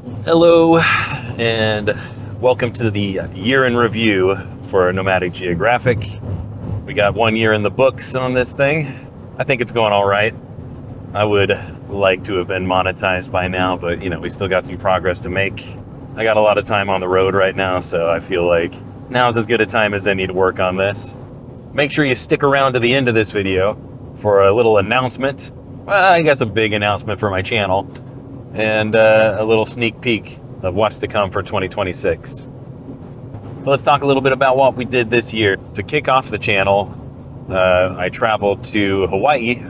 Hello, and welcome to the year in review for Nomadic Geographic. We got 1 year in the books on this thing. I think it's going all right. I would like to have been monetized by now, but we still got some progress to make. I got a lot of time on the road right now, so I feel like now's as good a time as any to work on this. Make sure you stick around to the end of this video for a little announcement. Well, I guess a big announcement for my channel, and a little sneak peek of what's to come for 2026. So let's talk a little bit about what we did this year. To kick off the channel, I traveled to Hawaii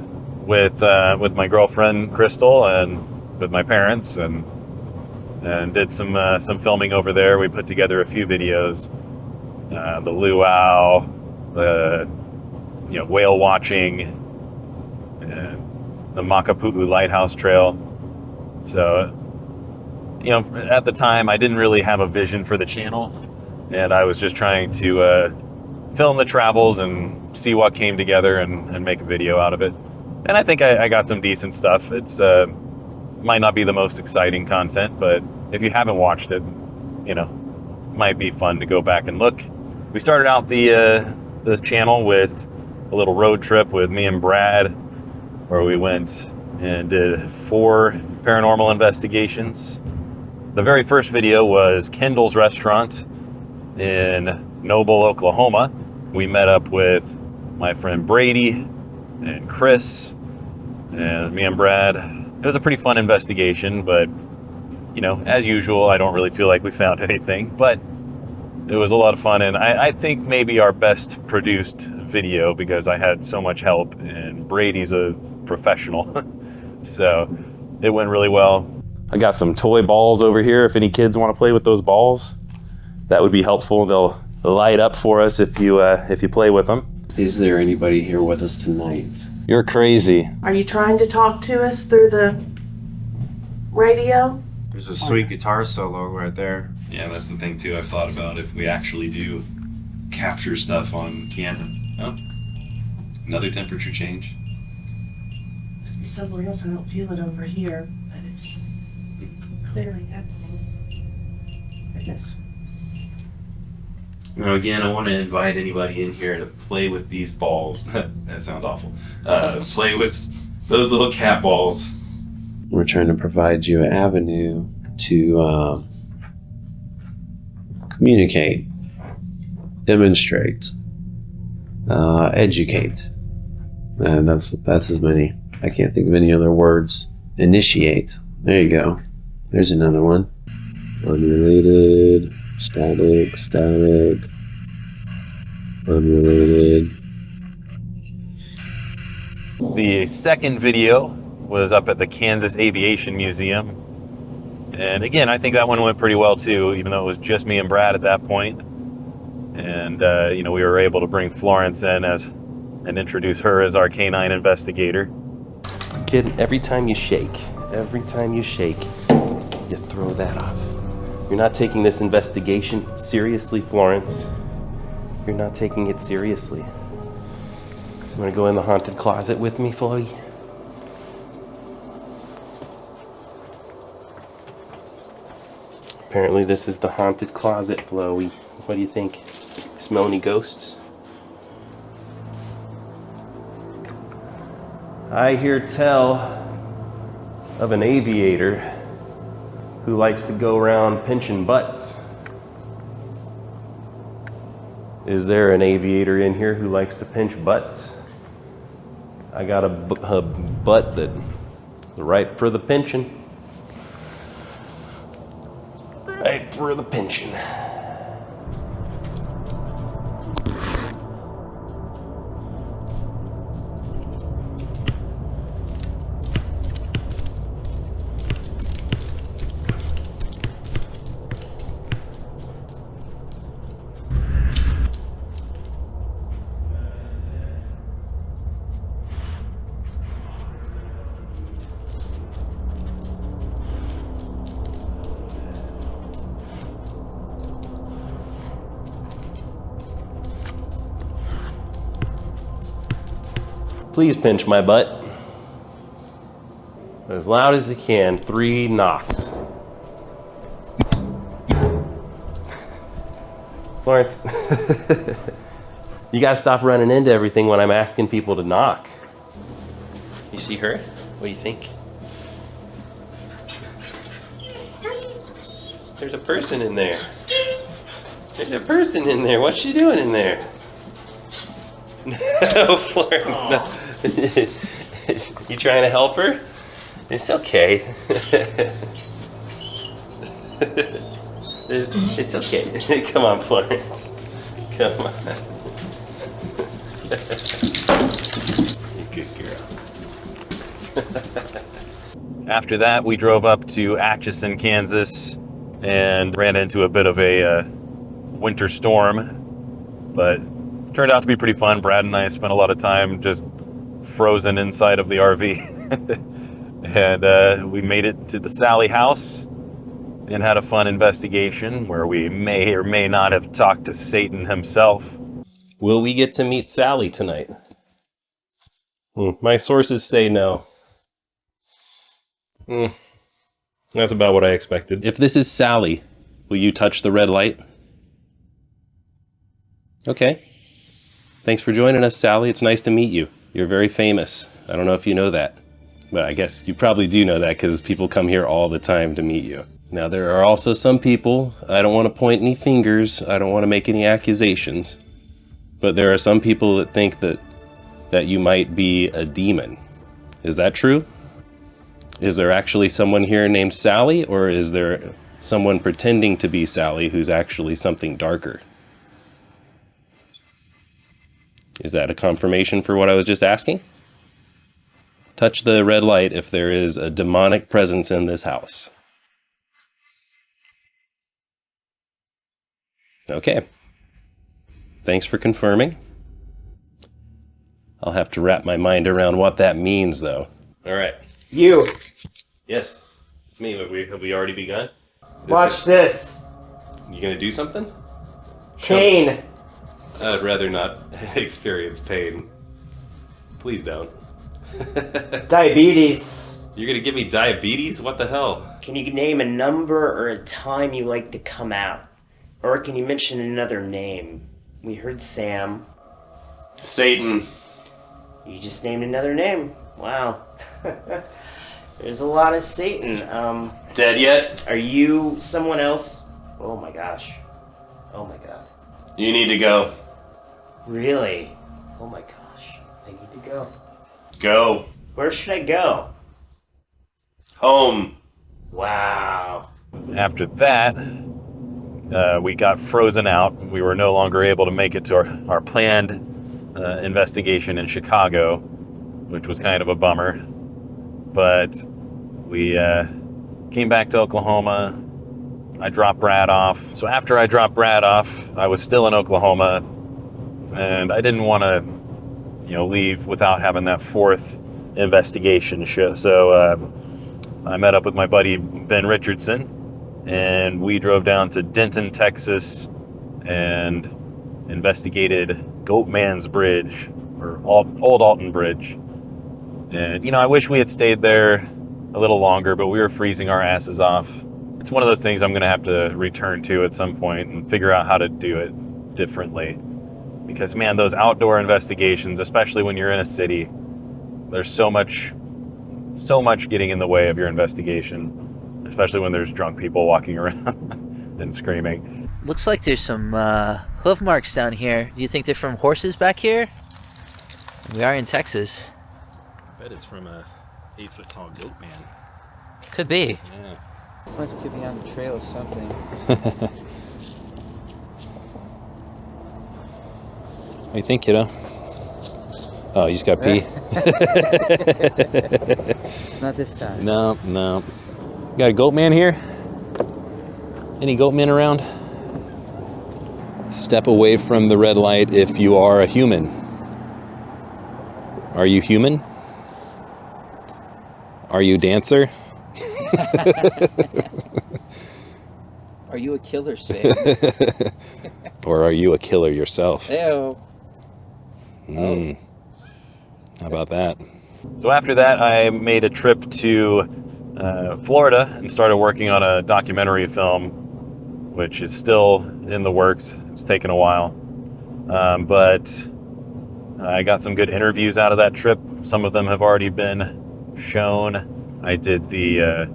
with my girlfriend Crystal and with my parents, and did some filming over there. We put together a few videos, the luau, the whale watching, and the Makapu'u Lighthouse Trail. So, at the time, I didn't really have a vision for the channel, and I was just trying to film the travels and see what came together and make a video out of it. And I think I got some decent stuff. It's might not be the most exciting content, but if you haven't watched it, might be fun to go back and look. We started out the channel with a little road trip with me and Brad, where we went and did 4 paranormal investigations. The very first video was Kendall's Restaurant in Noble, Oklahoma. We met up with my friend Brady and Chris and me and Brad. It was a pretty fun investigation, but as usual, I don't really feel like we found anything, but it was a lot of fun, and I think maybe our best produced video, because I had so much help, and Brady's a professional. So it went really well. I got some toy balls over here. If any kids want to play with those balls, that would be helpful. They'll light up for us if you play with them. Is there anybody here with us tonight? You're crazy. Are you trying to talk to us through the radio? There's a sweet guitar solo right there. Yeah, that's the thing too. I've thought about if we actually do capture stuff on camera. Oh, another temperature change. Must be somewhere else. I don't feel it over here, but it's clearly happening. Goodness. Now again, I want to invite anybody in here to play with these balls. That sounds awful. Play with those little cat balls. We're trying to provide you an avenue to communicate, demonstrate, educate. And that's as many. I can't think of any other words. Initiate. There you go. There's another one. Unrelated, static, unrelated. The second video was up at the Kansas Aviation Museum. And again, I think that one went pretty well too, even though it was just me and Brad at that point. And, we were able to bring Florence in and introduce her as our canine investigator. Kid, every time you shake, you throw that off. You're not taking this investigation seriously, Florence. You're not taking it seriously. You want to go in the haunted closet with me, Chloe? Apparently this is the haunted closet, Chloe. What do you think? Smell any ghosts? I hear tell of an aviator who likes to go around pinching butts. Is there an aviator in here who likes to pinch butts? I got a butt that's ripe for the pinching. Ripe for the pinching. Please pinch my butt. As loud as you can, 3 knocks. Florence. You gotta stop running into everything when I'm asking people to knock. You see her? What do you think? There's a person in there. There's a person in there. What's she doing in there? No, Florence, no. You trying to help her? It's okay. It's okay. Come on, Florence. Come on. You good girl. After that, we drove up to Atchison, Kansas, and ran into a bit of a winter storm, but turned out to be pretty fun. Brad and I spent a lot of time just frozen inside of the RV. And we made it to the Sally house and had a fun investigation where we may or may not have talked to Satan himself. Will we get to meet Sally tonight? My sources say no. That's about what I expected. If this is Sally, will you touch the red light? Okay. Thanks for joining us, Sally. It's nice to meet you. You're very famous. I don't know if you know that, but I guess you probably do know that because people come here all the time to meet you. Now, there are also some people, I don't want to point any fingers, I don't want to make any accusations, but there are some people that think that you might be a demon. Is that true? Is there actually someone here named Sally, or is there someone pretending to be Sally who's actually something darker? Is that a confirmation for what I was just asking? Touch the red light if there is a demonic presence in this house. Okay. Thanks for confirming. I'll have to wrap my mind around what that means, though. All right. You, Yes, it's me. Have we already begun? watch this. You gonna do something? Pain. I'd rather not experience pain. Please don't. Diabetes. You're gonna give me diabetes? What the hell? Can you name a number or a time you like to come out? Or can you mention another name? We heard Sam. Satan. You just named another name. Wow. There's a lot of Satan. Dead yet? Are you someone else? Oh my gosh. Oh my god. You need to go. Really? Oh my gosh. I need to go. Go. Where should I go? Home. Wow. After that, we got frozen out. We were no longer able to make it to our planned investigation in Chicago, which was kind of a bummer. But we came back to Oklahoma. I dropped Brad off. So after I dropped Brad off, I was still in Oklahoma, and I didn't want to, leave without having that fourth investigation show. So I met up with my buddy Ben Richardson, and we drove down to Denton, Texas, and investigated Goatman's Bridge, or Old Alton Bridge. And, I wish we had stayed there a little longer, but we were freezing our asses off. It's one of those things I'm going to have to return to at some point and figure out how to do it differently. Because, man, those outdoor investigations, especially when you're in a city, there's so much getting in the way of your investigation, especially when there's drunk people walking around and screaming. Looks like there's some hoof marks down here. Do you think they're from horses back here? We are in Texas. I bet it's from a 8-foot-tall goat man. Could be. Yeah. Must keep me on the trail of something. What do you think, kiddo? Oh, you just got pee? Not this time. No. Got a goat man here? Any goat men around? Step away from the red light if you are a human. Are you human? Are you dancer? Are you a killer, Sam? Or are you a killer yourself? Ew. How about that? So after that, I made a trip to Florida and started working on a documentary film, which is still in the works. It's taken a while. But I got some good interviews out of that trip. Some of them have already been shown. I did the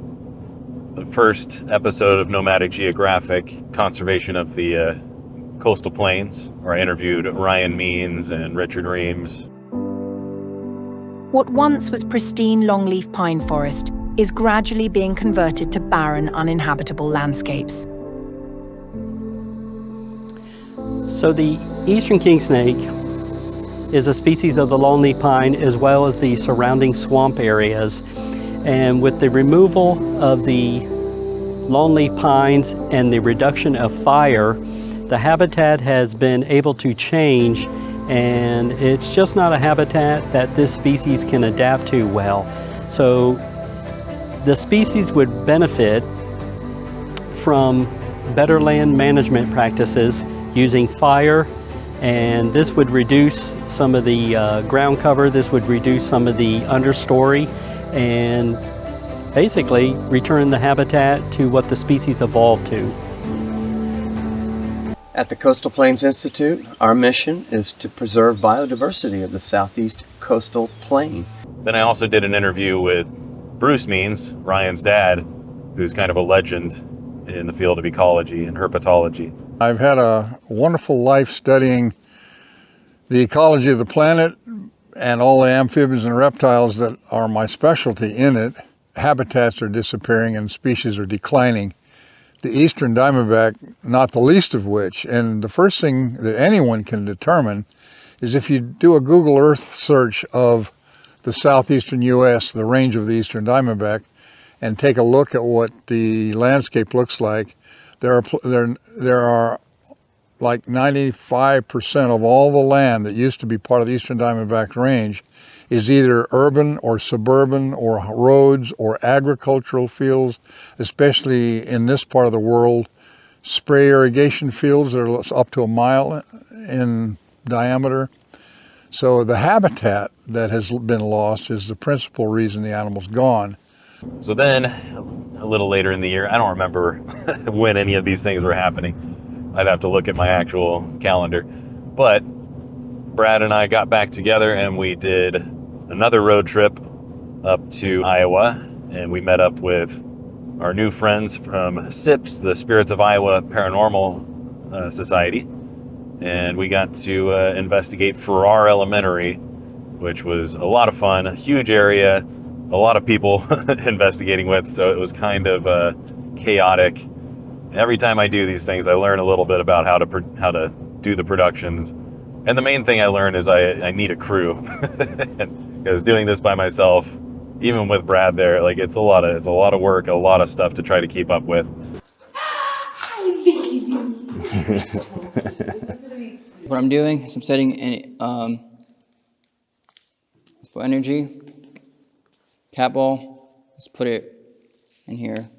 first episode of Nomadic Geographic, Conservation of the Coastal Plains, where I interviewed Ryan Means and Richard Reams. What once was pristine longleaf pine forest is gradually being converted to barren, uninhabitable landscapes. So the eastern kingsnake is a species of the longleaf pine as well as the surrounding swamp areas. And with the removal of the longleaf pines and the reduction of fire, the habitat has been able to change, and it's just not a habitat that this species can adapt to well. So the species would benefit from better land management practices using fire, and this would reduce some of the ground cover, this would reduce some of the understory, and basically return the habitat to what the species evolved to. At the Coastal Plains Institute, our mission is to preserve biodiversity of the southeast coastal plain. Then I also did an interview with Bruce Means, Ryan's dad, who's kind of a legend in the field of ecology and herpetology. I've had a wonderful life studying the ecology of the planet and all the amphibians and reptiles that are my specialty in it. Habitats are disappearing and species are declining. The eastern diamondback, not the least of which, and the first thing that anyone can determine is if you do a Google Earth search of the southeastern U.S., the range of the eastern diamondback, and take a look at what the landscape looks like, there are like 95% of all the land that used to be part of the eastern diamondback range is either urban or suburban or roads or agricultural fields, especially in this part of the world. Spray irrigation fields that are up to a mile in diameter. So the habitat that has been lost is the principal reason the animal's gone. So then, a little later in the year, I don't remember when any of these things were happening. I'd have to look at my actual calendar. But Brad and I got back together and we did another road trip up to Iowa, and we met up with our new friends from SIPS, the Spirits of Iowa Paranormal Society, and we got to investigate Farrar Elementary, which was a lot of fun, a huge area, a lot of people investigating with, so it was kind of chaotic. Every time I do these things, I learn a little bit about how to do the productions. And the main thing I learned is I need a crew, because doing this by myself, even with Brad there, like it's a lot of work, a lot of stuff to try to keep up with. What I'm doing is I'm setting any let's put energy, cat ball, let's put it in here.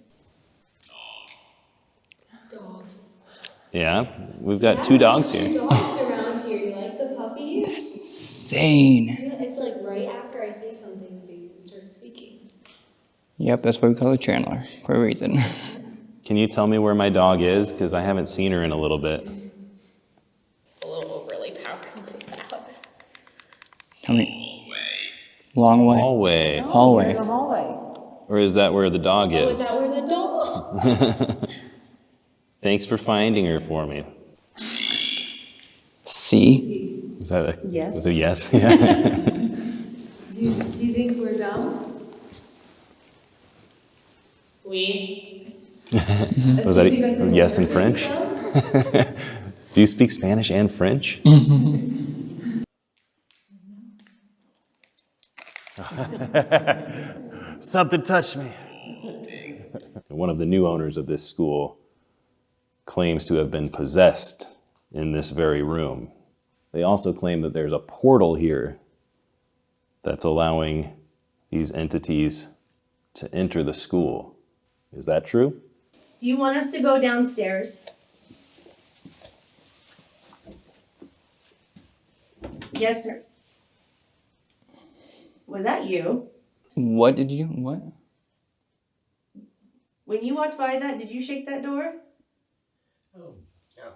Yeah, we've got two dogs here. Two dogs around here. You like the puppy? That's insane. You know, it's like right after I say something, they start speaking. Yep, that's why we call her Chandler, for a reason. Can you tell me where my dog is? Because I haven't seen her in a little bit. A little overly powerful like that. Tell me. Long way. Hallway. Hallway. The hallway. Or is that where the dog Oh, is? is that where the dog? Thanks for finding her for me. C. Is that a Yes. is it a yes? Yeah. Do you think we're dumb? We. Was that a yes in French? Do you speak Spanish and French? Something touched me. One of the new owners of this school claims to have been possessed in this very room. They also claim that there's a portal here that's allowing these entities to enter the school. Is that true? Do you want us to go downstairs? Yes, sir. Was that you? What? When you walked by that, did you shake that door? Oh, yeah.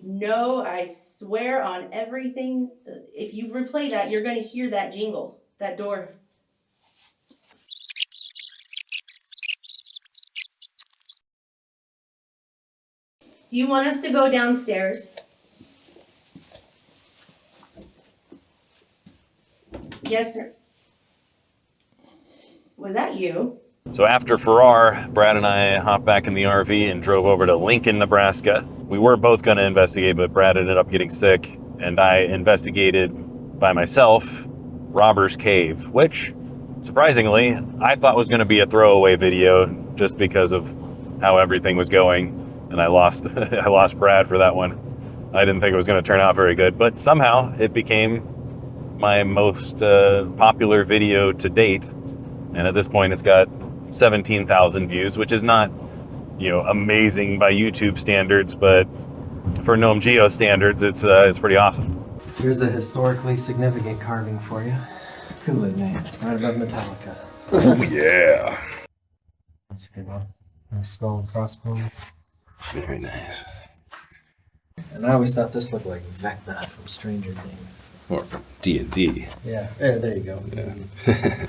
No, I swear on everything. If you replay that, you're going to hear that jingle, that door. Do you want us to go downstairs? Yes, sir. Was that you? So after Farrar, Brad and I hopped back in the RV and drove over to Lincoln, Nebraska. We were both going to investigate, but Brad ended up getting sick, and I investigated by myself Robber's Cave, which, surprisingly, I thought was going to be a throwaway video just because of how everything was going, and I lost I lost Brad for that one. I didn't think it was going to turn out very good, but somehow it became my most popular video to date, and at this point it's got 17,000 views, which is not, you know, amazing by YouTube standards, but for NomGeo's standards, it's pretty awesome. Here's a historically significant carving for you. Kool-Aid Man, right above Metallica. Oh yeah. That's a good one. Nice skull and crossbones. Very nice. And I always thought this looked like Vecna from Stranger Things. Or from D&D. Yeah, there you go. Yeah.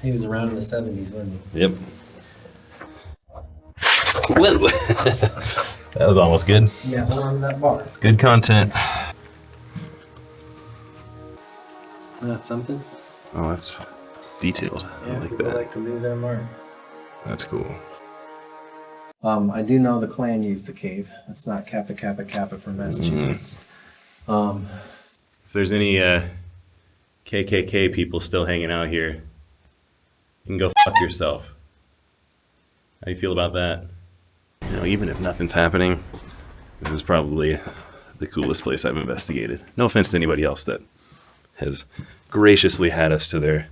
He was around in the 70s, wasn't he? Yep. That was almost good. Yeah, hold on to that bar. It's good content. That's something? Oh, that's detailed. Yeah, I like people that. like to leave their mark. That's cool. I do know the Klan used the cave. It's not Kappa Kappa Kappa from Massachusetts. If there's any KKK people still hanging out here, you can go fuck yourself. How do you feel about that? You know, even if nothing's happening, this is probably the coolest place I've investigated. No offense to anybody else that has graciously had us to their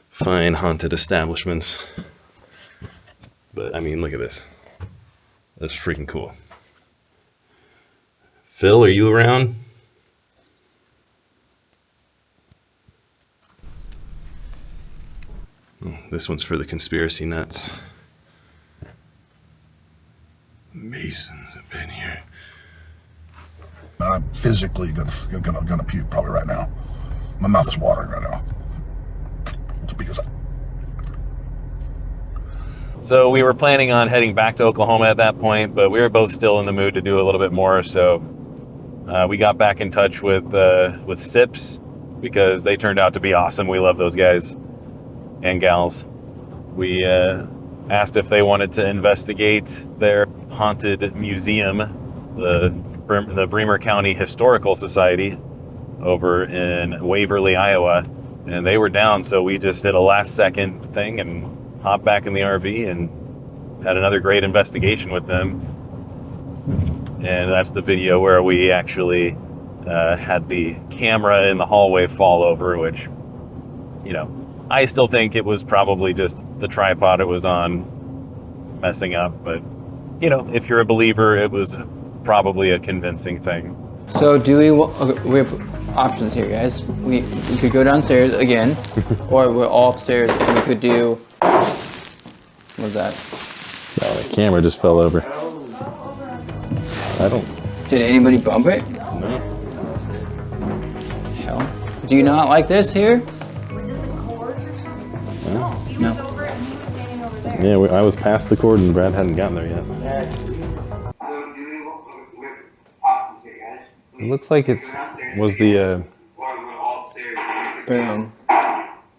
fine haunted establishments. But I mean, look at this. That's freaking cool. Phil, are you around? Oh, this one's for the conspiracy nuts. Masons have been here. I'm physically gonna puke probably right now. My mouth is watering right now. It's because So we were planning on heading back to Oklahoma at that point, but we were both still in the mood to do a little bit more. So we got back in touch with SIPs because they turned out to be awesome. We love those guys and gals. We asked if they wanted to investigate their haunted museum, the Bremer County Historical Society over in Waverly, Iowa, and they were down. So we just did a last second thing and hopped back in the RV and had another great investigation with them. And that's the video where we actually had the camera in the hallway fall over, which, you know, I still think it was probably just the tripod it was on messing up, but, you know, if you're a believer, it was probably a convincing thing. So do we, okay, we have options here, guys. We could go downstairs again, or we're all upstairs and we could do, what was that? Oh, the camera just fell over. I don't. Did anybody bump it? No. Hell. Do you not like this here? No. Yeah, I was past the cord and Brad hadn't gotten there yet. It looks like it was the Boom.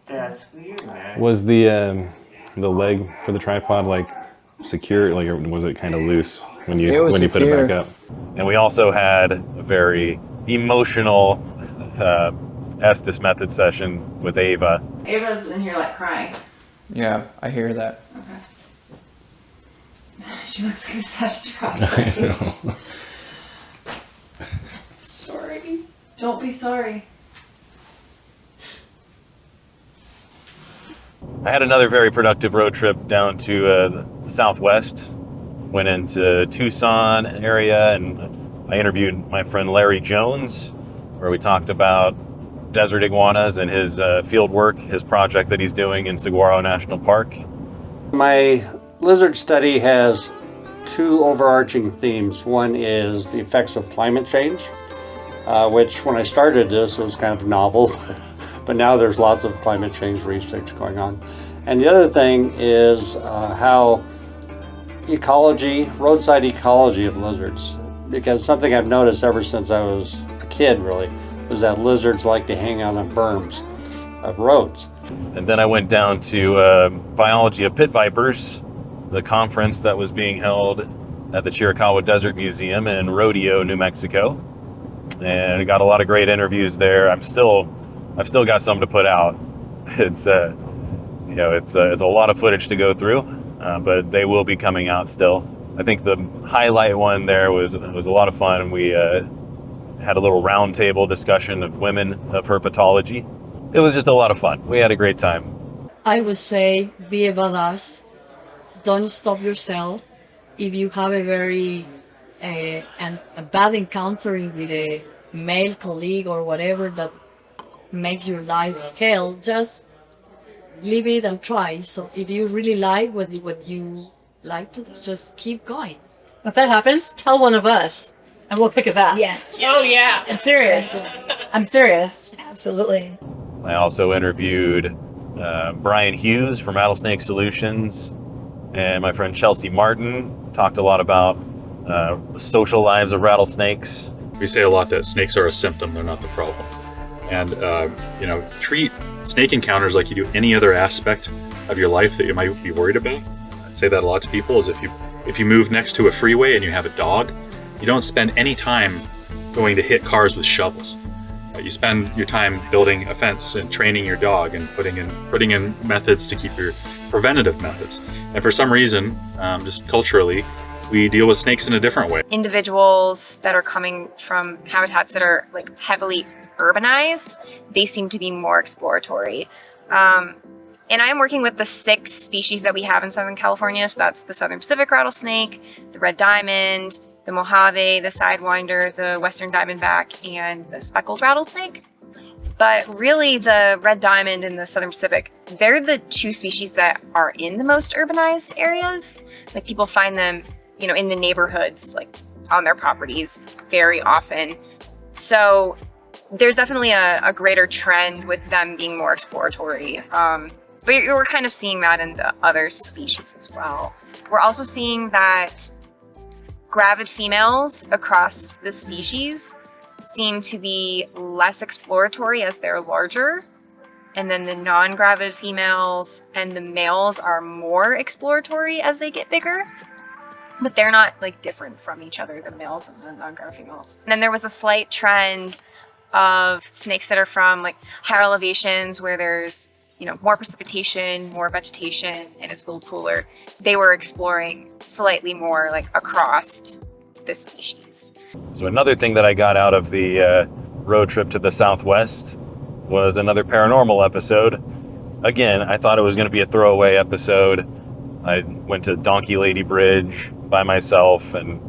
That's weird, man. was the leg for the tripod like secure, like, or was it kind of loose when you put it back up? And we also had a very emotional Estes method session with Ava. Ava's in here like crying. Yeah, I hear that. Okay. She looks like a satisfied. I know. Sorry. Don't be sorry. I had another very productive road trip down to the Southwest. Went into Tucson area and I interviewed my friend Larry Jones, where we talked about desert iguanas and his field work, his project that he's doing in Saguaro National Park. My lizard study has two overarching themes. One is the effects of climate change, which when I started this was kind of novel, but now there's lots of climate change research going on. And the other thing is how roadside ecology of lizards, because something I've noticed ever since I was a kid really, was that lizards like to hang out on berms of roads. And then I went down to biology of pit vipers, the conference that was being held at the Chiricahua Desert Museum in Rodeo, New Mexico. And I got a lot of great interviews there. I've still got some to put out. It's it's a lot of footage to go through, but they will be coming out still. I think the highlight one there was a lot of fun. We had a little roundtable discussion of women of herpetology. It was just a lot of fun. We had a great time. I would say be a badass. Don't stop yourself. If you have a bad encounter with a male colleague or whatever that makes your life hell, just leave it and try. So if you really like what you like to do, just keep going. If that happens, tell one of us and we'll kick his ass. Yeah. Oh yeah. I'm serious. I'm serious. Absolutely. I also interviewed Brian Hughes from Rattlesnake Solutions, and my friend Chelsea Martin talked a lot about the social lives of rattlesnakes. We say a lot that snakes are a symptom, they're not the problem. And, treat snake encounters like you do any other aspect of your life that you might be worried about. I say that a lot to people, is if you move next to a freeway and you have a dog, you don't spend any time going to hit cars with shovels. You spend your time building a fence and training your dog and putting in methods to keep your preventative methods. And for some reason, just culturally, we deal with snakes in a different way. Individuals that are coming from habitats that are like heavily urbanized, they seem to be more exploratory. And I'm working with the 6 species that we have in Southern California. So that's the Southern Pacific rattlesnake, the red diamond, the Mojave, the sidewinder, the western diamondback, and the speckled rattlesnake. But really the red diamond and the Southern Pacific, they're the 2 species that are in the most urbanized areas. Like people find them, in the neighborhoods, like on their properties very often. So there's definitely a greater trend with them being more exploratory. But we're kind of seeing that in the other species as well. We're also seeing that gravid females across the species seem to be less exploratory as they're larger. And then the non-gravid females and the males are more exploratory as they get bigger. But they're not like different from each other, the males and the non-gravid females. And then there was a slight trend of snakes that are from like higher elevations where there's more precipitation, more vegetation, and it's a little cooler. They were exploring slightly more like across the species. So another thing that I got out of the road trip to the Southwest was another paranormal episode. Again, I thought it was going to be a throwaway episode. I went to Donkey Lady Bridge by myself, and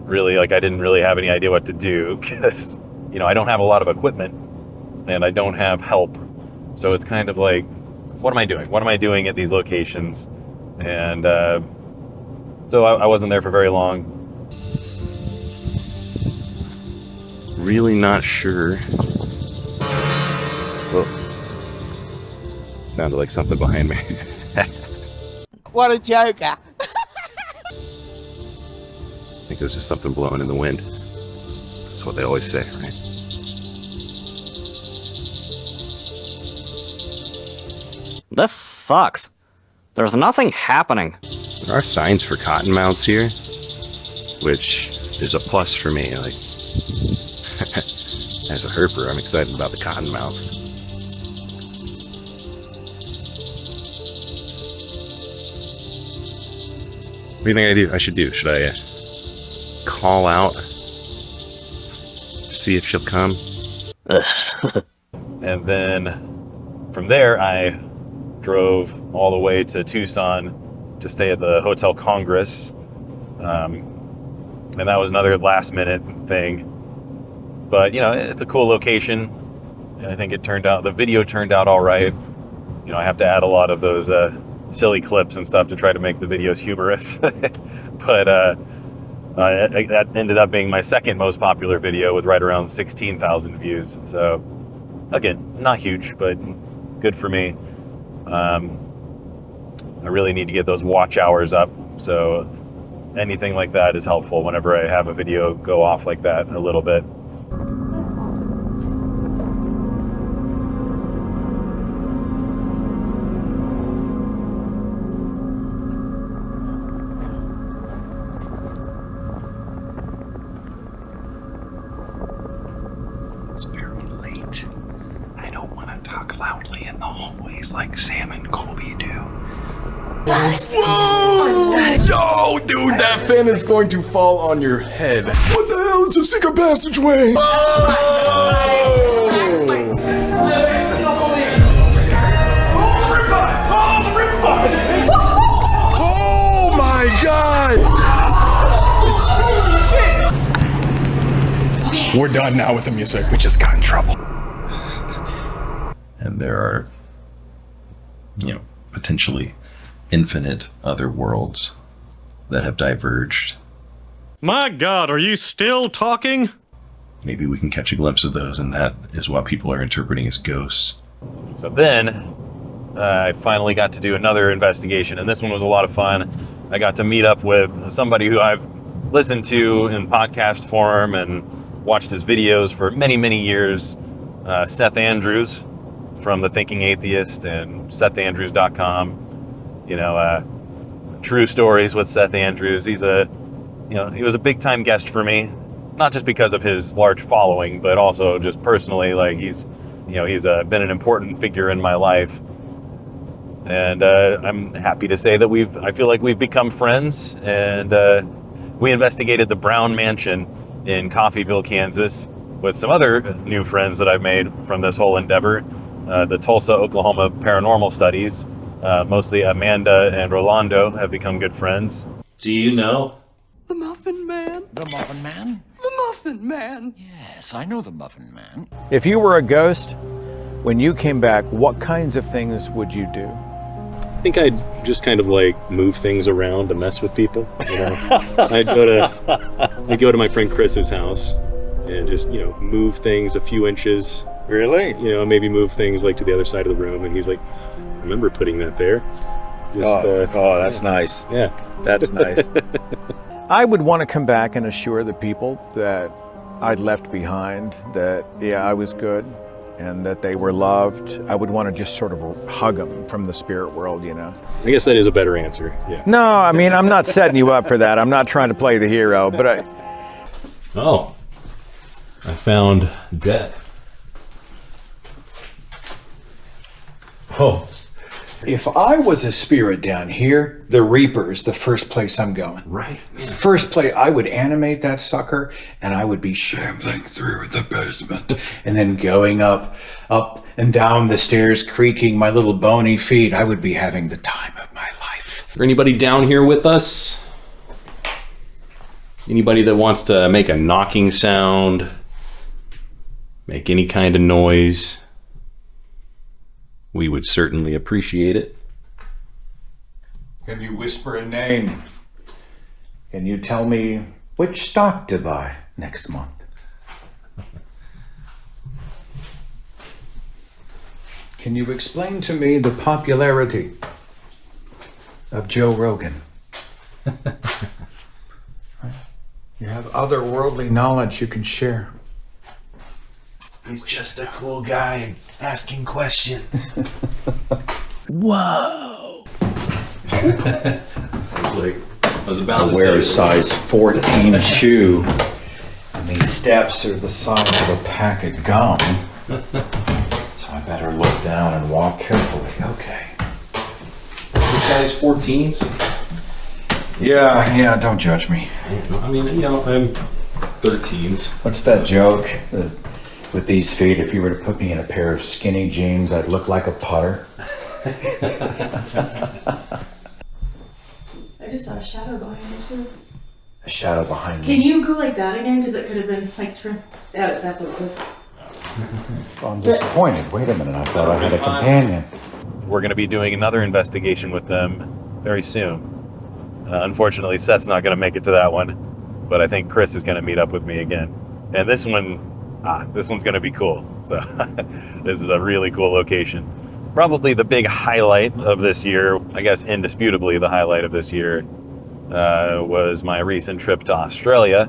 really, I didn't really have any idea what to do because, I don't have a lot of equipment and I don't have help. So it's kind of like, what am I doing? What am I doing at these locations? And so I wasn't there for very long. Really not sure. Whoa. Sounded like something behind me. What a joker. I think there's just something blowing in the wind. That's what they always say, right? This sucks. There's nothing happening. There are signs for cottonmouths here, which is a plus for me. Like, as a herper, I'm excited about the cottonmouths. What do you think I should do? Should I call out, see if she'll come? And then from there, I drove all the way to Tucson to stay at the Hotel Congress. And that was another last minute thing. But, it's a cool location. I think the video turned out all right. I have to add a lot of those silly clips and stuff to try to make the videos humorous. But that ended up being my second most popular video with right around 16,000 views. So again, not huge, but good for me. I really need to get those watch hours up. So anything like that is helpful whenever I have a video go off like that a little bit. It's very late. I don't want to talk loudly in the hallways like Sam and Colby do. Whoa! Yo, dude, that fan is going to fall on your head. What the hell? It's a secret passageway. Oh my God! We're done now with the music. We just got in trouble. And there are, potentially infinite other worlds that have diverged. My God, are you still talking? Maybe we can catch a glimpse of those, and that is what people are interpreting as ghosts. So then I finally got to do another investigation, and this one was a lot of fun. I got to meet up with somebody who I've listened to in podcast form and watched his videos for many, many years, Seth Andrews from The Thinking Atheist and SethAndrews.com. True Stories with Seth Andrews. He was a big time guest for me, not just because of his large following, but also just personally. Like he's been an important figure in my life, and I'm happy to say that I feel like we've become friends. And we investigated the Brown Mansion in Coffeyville, Kansas, with some other new friends that I've made from this whole endeavor. The Tulsa, Oklahoma Paranormal Studies. Mostly Amanda and Rolando have become good friends. Do you know? The Muffin Man. The Muffin Man? The Muffin Man. Yes, I know the Muffin Man. If you were a ghost, when you came back, what kinds of things would you do? I think I'd just kind of like move things around to mess with people. I'd go to my friend Chris's house and just, move things a few inches. Really? Maybe move things like to the other side of the room, and he's like, I remember putting that there. That's nice. Yeah. That's nice. I would want to come back and assure the people that I'd left behind that, I was good and that they were loved. I would want to just sort of hug them from the spirit world, I guess that is a better answer, yeah. No, I mean, I'm not setting you up for that. I'm not trying to play the hero, but Oh, I found death. Oh. If I was a spirit down here, the Reaper is the first place I'm going. Right. First place, I would animate that sucker, and I would be shambling through the basement, and then going up and down the stairs, creaking my little bony feet. I would be having the time of my life. Is there anybody down here with us? Anybody that wants to make a knocking sound? Make any kind of noise? We would certainly appreciate it. Can you whisper a name? Can you tell me which stock to buy next month? Can you explain to me the popularity of Joe Rogan? You have otherworldly knowledge you can share. He's just a cool guy asking questions. Whoa! I was about I to wear say a size 14 shoe, and these steps are the size of a pack of gum. So I better look down and walk carefully. Okay. You size 14s? Yeah, don't judge me. I mean, I'm 13s. What's that joke? With these feet, if you were to put me in a pair of skinny jeans, I'd look like a putter. I just saw a shadow behind you too. A shadow behind me. Can you go like that again? Because it could have been like that's what it was. Oh, I'm disappointed. Wait a minute, I thought I had a companion. we're going to be doing another investigation with them very soon. Unfortunately, Seth's not going to make it to that one, but I think Chris is going to meet up with me again. And this one's going to be cool. So this is a really cool location. Probably the big highlight of this year, I guess indisputably the highlight of this year, was my recent trip to Australia,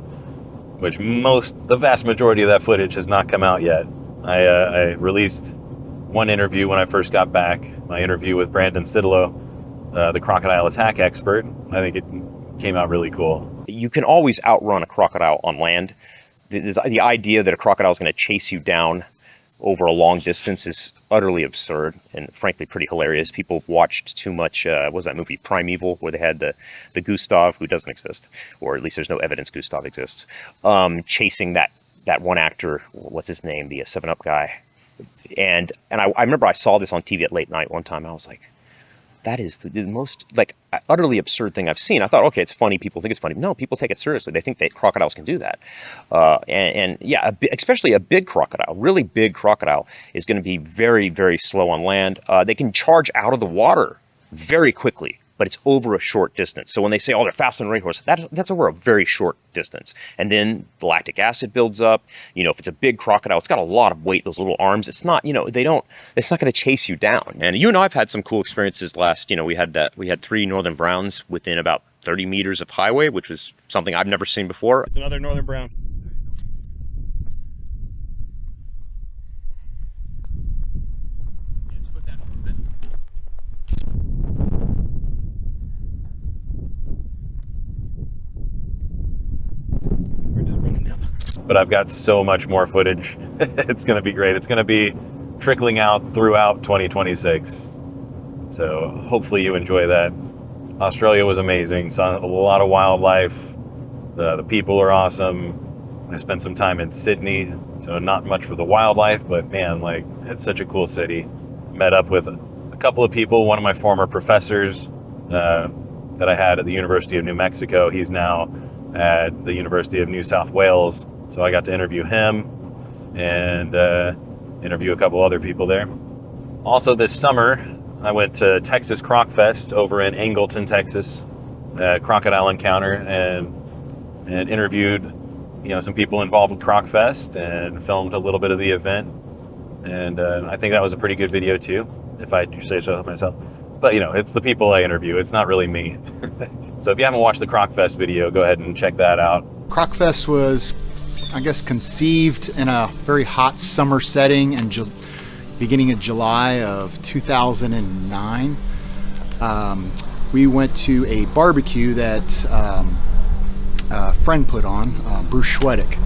which the vast majority of that footage has not come out yet. I released one interview when I first got back, my interview with Brandon Sidlow, the crocodile attack expert. I think it came out really cool. You can always outrun a crocodile on land. The idea that a crocodile is going to chase you down over a long distance is utterly absurd and frankly pretty hilarious. People have watched too much, what was that movie, Primeval, where they had the Gustav, who doesn't exist, or at least there's no evidence Gustav exists, chasing that one actor, what's his name, the 7-Up guy. And I remember I saw this on TV at late night one time, and I was like, that is the most utterly absurd thing I've seen. I thought, okay, it's funny. People think it's funny. No, people take it seriously. They think that crocodiles can do that. And yeah, especially a big crocodile, really big crocodile is going to be very, very slow on land. They can charge out of the water very quickly, but it's over a short distance. So when they say, oh, they're faster than a racehorse, that's over a very short distance. And then the lactic acid builds up. If it's a big crocodile, it's got a lot of weight, those little arms. It's not, it's not going to chase you down. And you and I've had some cool experiences last, we had 3 northern browns within about 30 meters of highway, which was something I've never seen before. It's another northern brown. But I've got so much more footage. It's going to be great. It's going to be trickling out throughout 2026. So hopefully you enjoy that. Australia was amazing. Saw a lot of wildlife. The people are awesome. I spent some time in Sydney, so not much for the wildlife, but man, it's such a cool city. Met up with a couple of people. One of my former professors that I had at the University of New Mexico, he's now at the University of New South Wales. So I got to interview him and interview a couple other people there. Also this summer, I went to Texas Croc Fest over in Angleton, Texas, Crocodile Encounter, and interviewed some people involved with Croc Fest and filmed a little bit of the event. And I think that was a pretty good video too, if I do say so myself. But it's the people I interview, it's not really me. So if you haven't watched the Croc Fest video, go ahead and check that out. Croc Fest was, I guess, conceived in a very hot summer setting in beginning of July of 2009. We went to a barbecue that a friend put on, Bruce Schwedick.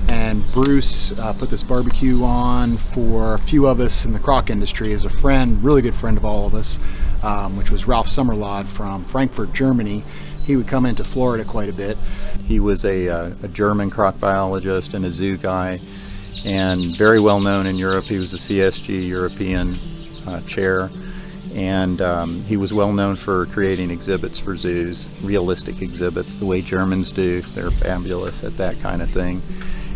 And Bruce put this barbecue on for a few of us in the croc industry as a friend, really good friend of all of us, which was Ralph Summerlod from Frankfurt, Germany. He would come into Florida quite a bit. He was a German croc biologist and a zoo guy, and very well known in Europe. He was a CSG European chair, and he was well known for creating exhibits for zoos, realistic exhibits, the way Germans do. They're fabulous at that kind of thing.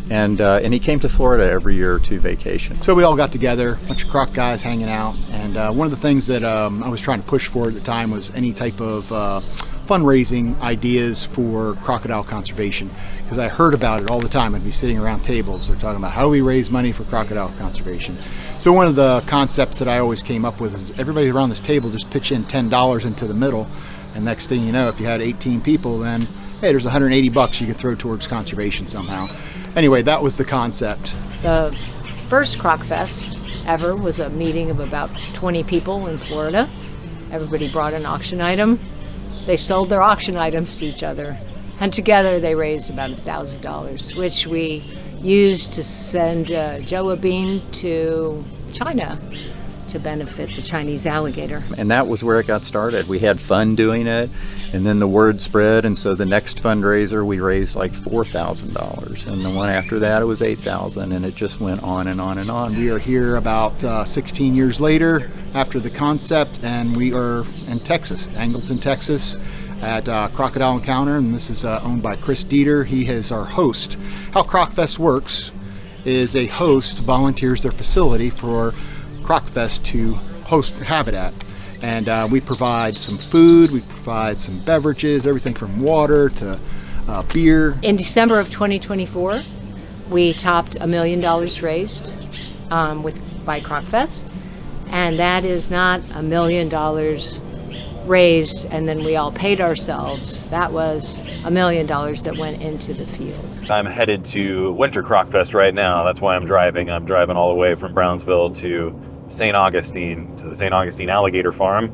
And he came to Florida every year to vacation. So we all got together, a bunch of croc guys hanging out, and one of the things that I was trying to push for at the time was any type of fundraising ideas for crocodile conservation, because I heard about it all the time. I'd be sitting around tables, they're talking about how do we raise money for crocodile conservation. So one of the concepts that I always came up with is everybody around this table just pitch in $10 into the middle, and next thing you know, if you had 18 people, then hey, there's 180 bucks you could throw towards conservation somehow. Anyway, that was the concept. The first Croc Fest ever was a meeting of about 20 people in Florida. Everybody brought an auction item. They sold their auction items to each other. And together they raised about $1,000, which we used to send Joe a bean to China to benefit the Chinese alligator. And that was where it got started. We had fun doing it, and then the word spread, and so the next fundraiser we raised like $4,000, and the one after that it was $8,000, and it just went on and on and on. We are here about 16 years later after the concept, and we are in Texas, Angleton, Texas, at Crocodile Encounter, and this is owned by Chris Dieter. He is our host. How Croc Fest works is a host volunteers their facility for Croc Fest to host habitat. And we provide some food, we provide some beverages, everything from water to beer. In December of 2024, we topped $1 million raised by CrocFest, and that is not $1 million raised and then we all paid ourselves. That was $1 million that went into the field. I'm headed to Winter CrocFest right now. That's why I'm driving. I'm driving all the way from Brownsville to St. Augustine, to the St. Augustine Alligator Farm.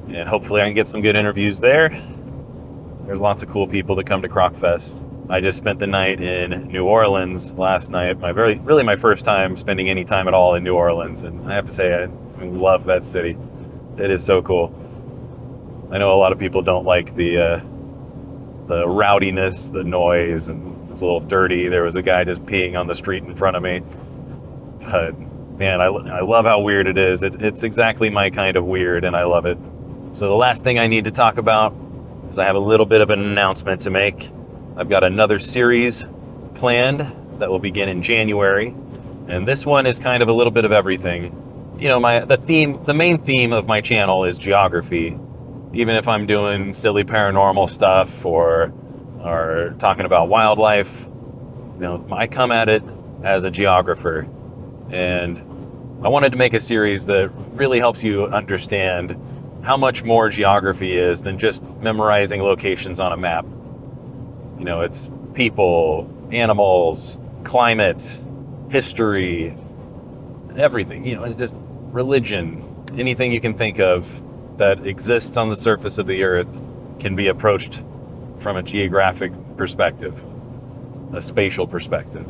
And hopefully I can get some good interviews there. There's lots of cool people that come to CrocFest. I just spent the night in New Orleans last night. Really my first time spending any time at all in New Orleans. And I have to say, I love that city. It is so cool. I know a lot of people don't like the rowdiness, the noise, and it's a little dirty. There was a guy just peeing on the street in front of me. But man, I love how weird it is. It's exactly my kind of weird, and I love it. So the last thing I need to talk about is I have a little bit of an announcement to make. I've got another series planned that will begin in January, and this one is kind of a little bit of everything. You know, the main theme of my channel is geography. Even if I'm doing silly paranormal stuff or talking about wildlife, you know, I come at it as a geographer. And I wanted to make a series that really helps you understand how much more geography is than just memorizing locations on a map. You know, it's people, animals, climate, history, everything, you know, just religion, anything you can think of that exists on the surface of the earth can be approached from a geographic perspective, a spatial perspective.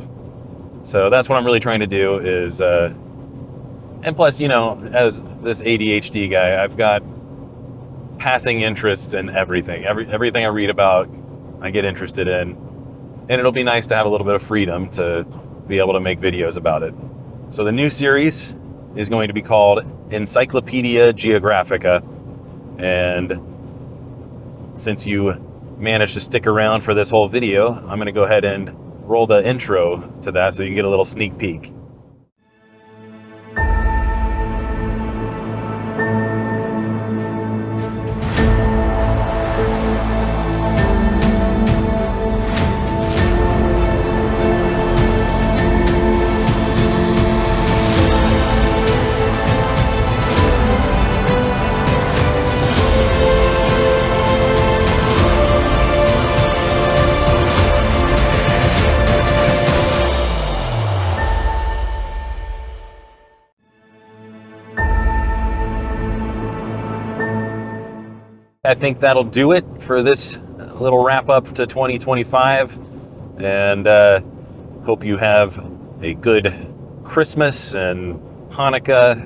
So that's what I'm really trying to do is, and plus, you know, as this ADHD guy, I've got passing interest in everything. Everything I read about, I get interested in, and it'll be nice to have a little bit of freedom to be able to make videos about it. So the new series is going to be called Encyclopedia Geographica, and since you managed to stick around for this whole video, I'm going to go ahead and roll the intro to that so you can get a little sneak peek. I think that'll do it for this little wrap up to 2025, and hope you have a good Christmas and Hanukkah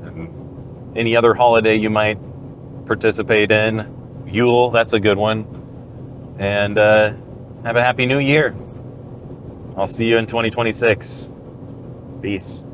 and any other holiday you might participate in. Yule, that's a good one. And have a happy new year. I'll see you in 2026. Peace.